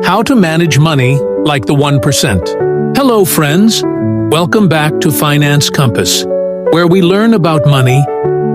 How to manage money like the 1%. Hello, friends. Welcome back to Finance Compass, where we learn about money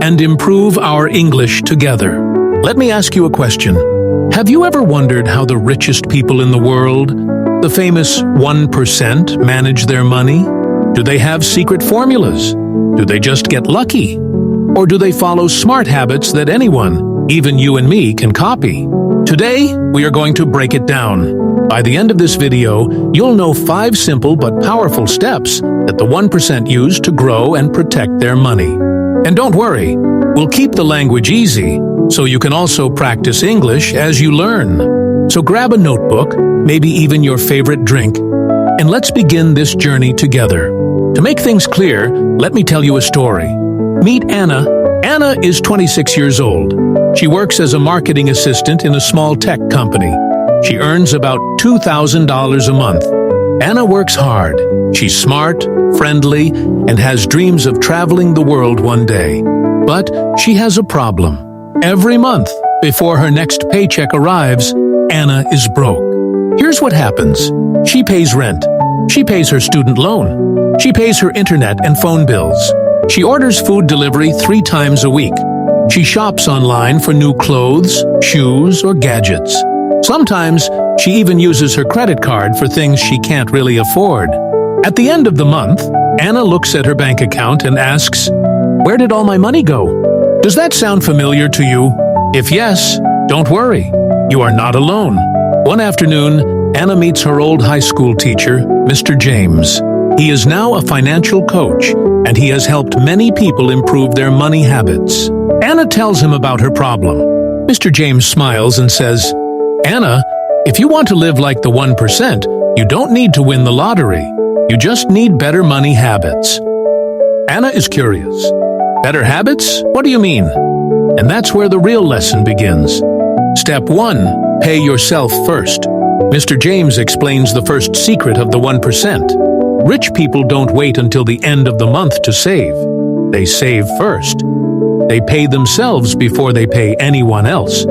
and improve our English together. Let me ask you a question. Have you ever wondered how the richest people in the world, the famous 1%, manage their money? Do they have secret formulas? Do they just get lucky? Or do they follow smart habits that anyone, even you and me, can copy? Today, we are going to break it down. By the end of this video, you'll know 5 simple but powerful steps that the 1% use to grow and protect their money. And don't worry, we'll keep the language easy, so you can also practice English as you learn. So grab a notebook, maybe even your favorite drink, and let's begin this journey together. To make things clear, let me tell you a story. Meet Anna. Anna is 26 years old. She works as a marketing assistant in a small tech company. She earns about $2,000 a month. Anna works hard. She's smart, friendly, and has dreams of traveling the world one day. But she has a problem. Every month, before her next paycheck arrives, Anna is broke. Here's what happens. She pays rent. She pays her student loan. She pays her internet and phone bills. She orders food delivery 3 times a week. She shops online for new clothes, shoes, or gadgets. Sometimes, she even uses her credit card for things she can't really afford. At the end of the month, Anna looks at her bank account and asks, "Where did all my money go?" Does that sound familiar to you? If yes, don't worry. You are not alone. One afternoon, Anna meets her old high school teacher, Mr. James. He is now a financial coach, and he has helped many people improve their money habits. Anna tells him about her problem. Mr. James smiles and says, "Anna, if you want to live like the 1%, you don't need to win the lottery. You just need better money habits." Anna is curious. Better habits? What do you mean? And that's where the real lesson begins. Step 1. Pay yourself first. Mr. James explains the first secret of the 1%. Rich people don't wait until the end of the month to save. They save first. They pay themselves before they pay anyone else.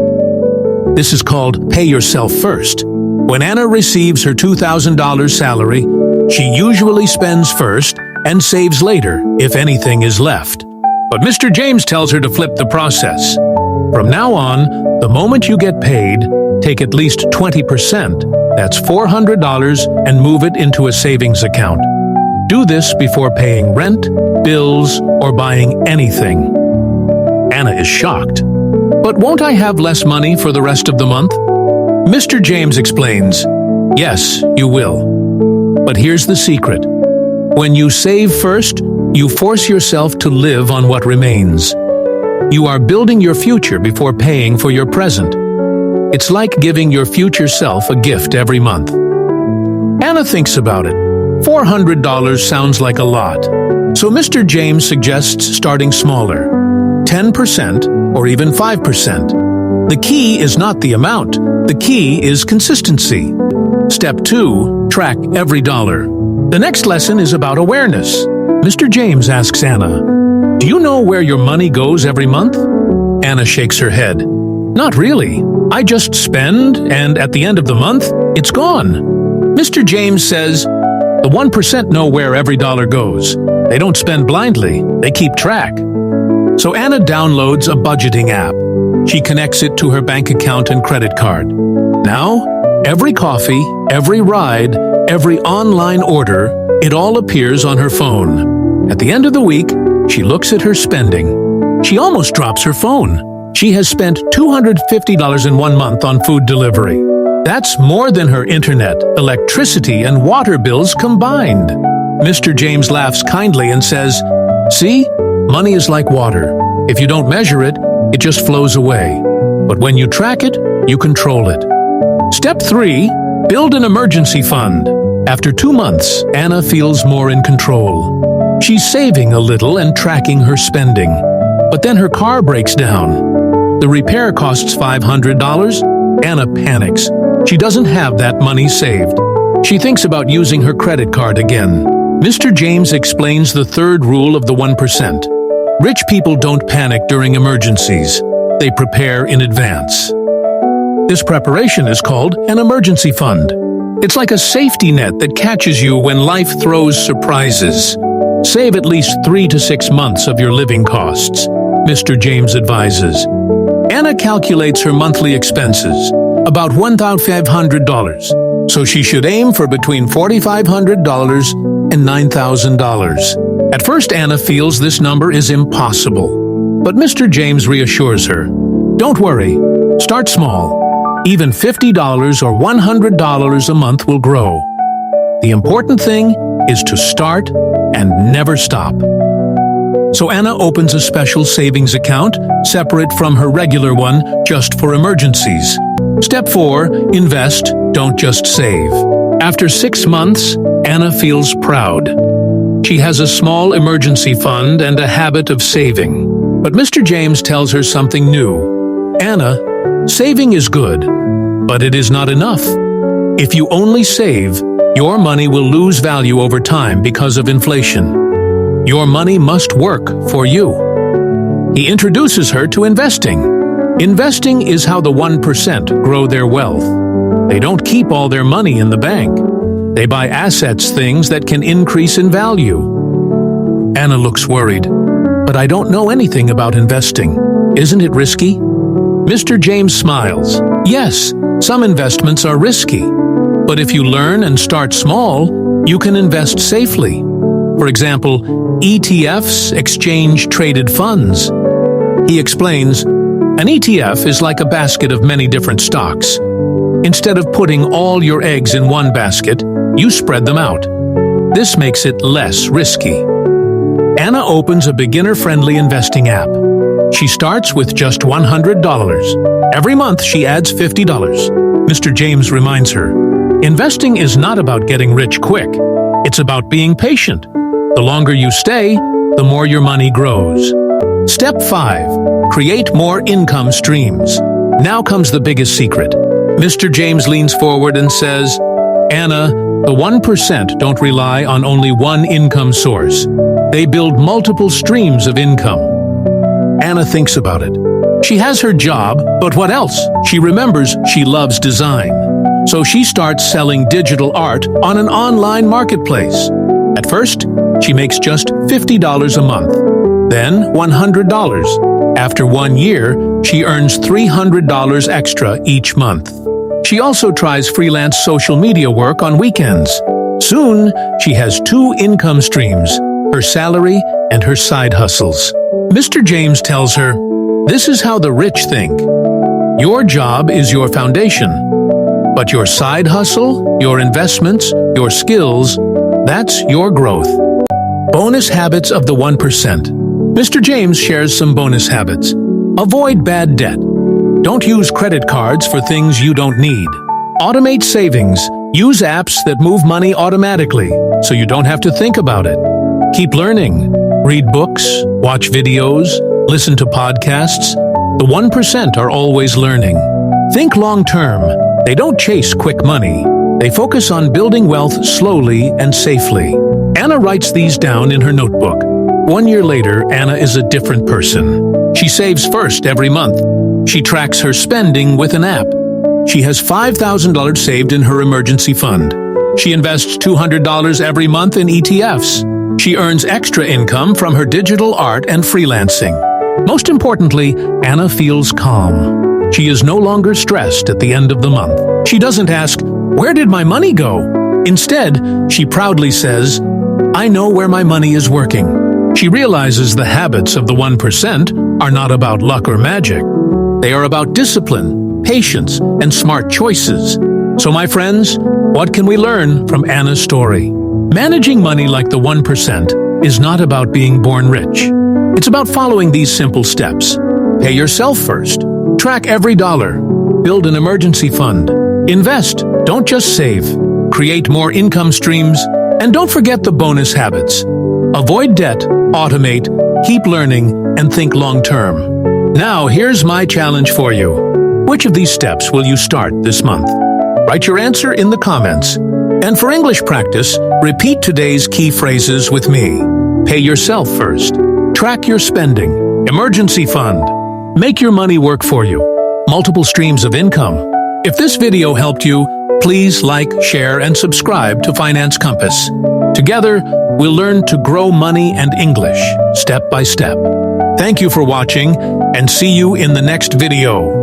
This is called pay yourself first. When Anna receives her $2,000 salary, she usually spends first and saves later, if anything is left. But Mr. James tells her to flip the process. From now on, the moment you get paid, take at least 20%, that's $400, and move it into a savings account. Do this before paying rent, bills, or buying anything. Anna is shocked. "But won't I have less money for the rest of the month?" Mr. James explains, "Yes, you will. But here's the secret. When you save first, you force yourself to live on what remains. You are building your future before paying for your present. It's like giving your future self a gift every month." Anna thinks about it. $400 sounds like a lot. So Mr. James suggests starting smaller, 10% or even 5%. The key is not the amount. The key is consistency. Step 2. Track every dollar. The next lesson is about awareness. Mr. James asks Anna, "Do you know where your money goes every month?" Anna shakes her head. "Not really. I just spend, and at the end of the month, it's gone." Mr. James says, "The 1% know where every dollar goes. They don't spend blindly. They keep track." So Anna downloads a budgeting app. She connects it to her bank account and credit card. Now, every coffee, every ride, every online order, it all appears on her phone. At the end of the week, she looks at her spending. She almost drops her phone. She has spent $250 in 1 month on food delivery. That's more than her internet, electricity, and water bills combined. Mr. James laughs kindly and says, "See, money is like water. If you don't measure it, it just flows away. But when you track it, you control it." Step 3. Build an emergency fund. After 2 months, Anna feels more in control. She's saving a little and tracking her spending. But then her car breaks down. The repair costs $500. Anna panics. She doesn't have that money saved. She thinks about using her credit card again. Mr. James explains the 3rd rule of the 1%. Rich people don't panic during emergencies. They prepare in advance. This preparation is called an emergency fund. It's like a safety net that catches you when life throws surprises. Save at least 3 to 6 months of your living costs, Mr. James advises. Anna calculates her monthly expenses, about $1,500, so she should aim for between $4,500 and $9,000. At first, Anna feels this number is impossible, but Mr. James reassures her. Don't worry, start small. Even $50 or $100 a month will grow. The important thing is to start and never stop. So Anna opens a special savings account, separate from her regular one, just for emergencies. Step 4, invest, don't just save. After 6 months, Anna feels proud. She has a small emergency fund and a habit of saving. But Mr. James tells her something new. Anna, saving is good, but it is not enough. If you only save, your money will lose value over time because of inflation. Your money must work for you. He introduces her to investing. Investing is how the 1% grow their wealth. They don't keep all their money in the bank. They buy assets, things that can increase in value. Anna looks worried. But I don't know anything about investing. Isn't it risky? Mr. James smiles. Yes, some investments are risky. But if you learn and start small, you can invest safely. For example, ETFs, exchange-traded funds. He explains, an ETF is like a basket of many different stocks. Instead of putting all your eggs in one basket, you spread them out. This makes it less risky. Anna opens a beginner-friendly investing app. She starts with just $100. Every month, she adds $50. Mr. James reminds her, investing is not about getting rich quick. It's about being patient. The longer you stay, the more your money grows. Step 5. Create more income streams. Now comes the biggest secret. Mr. James leans forward and says, Anna, the 1% don't rely on only one income source. They build multiple streams of income. Anna thinks about it. She has her job, but what else? She remembers she loves design. So she starts selling digital art on an online marketplace. At first, she makes just $50 a month, then $100. After 1 year, she earns $300 extra each month. She also tries freelance social media work on weekends. Soon, she has 2 income streams, her salary and her side hustles. Mr. James tells her, this is how the rich think. Your job is your foundation, but your side hustle, your investments, your skills, that's your growth. Bonus habits of the 1%. Mr. James shares some bonus habits. Avoid bad debt. Don't use credit cards for things you don't need. Automate savings. Use apps that move money automatically, so you don't have to think about it. Keep learning. Read books, watch videos, listen to podcasts. The 1% are always learning. Think long-term. They don't chase quick money. They focus on building wealth slowly and safely. Anna writes these down in her notebook. 1 year later, Anna is a different person. She saves first every month. She tracks her spending with an app. She has $5,000 saved in her emergency fund. She invests $200 every month in ETFs. She earns extra income from her digital art and freelancing. Most importantly, Anna feels calm. She is no longer stressed at the end of the month. She doesn't ask, where did my money go? Instead, she proudly says, I know where my money is working. She realizes the habits of the 1% are not about luck or magic. They are about discipline, patience, and smart choices. So my friends, what can we learn from Anna's story? Managing money like the 1% is not about being born rich. It's about following these simple steps. Pay yourself first. Track every dollar. Build an emergency fund. Invest, don't just save. Create more income streams. And don't forget the bonus habits. Avoid debt, automate, keep learning, and think long-term. Now, here's my challenge for you. Which of these steps will you start this month? Write your answer in the comments. And for English practice, repeat today's key phrases with me. Pay yourself first. Track your spending. Emergency fund. Make your money work for you. Multiple streams of income. If this video helped you, please like, share, and subscribe to Finance Compass. Together, we'll learn to grow money and English, step by step. Thank you for watching, and see you in the next video.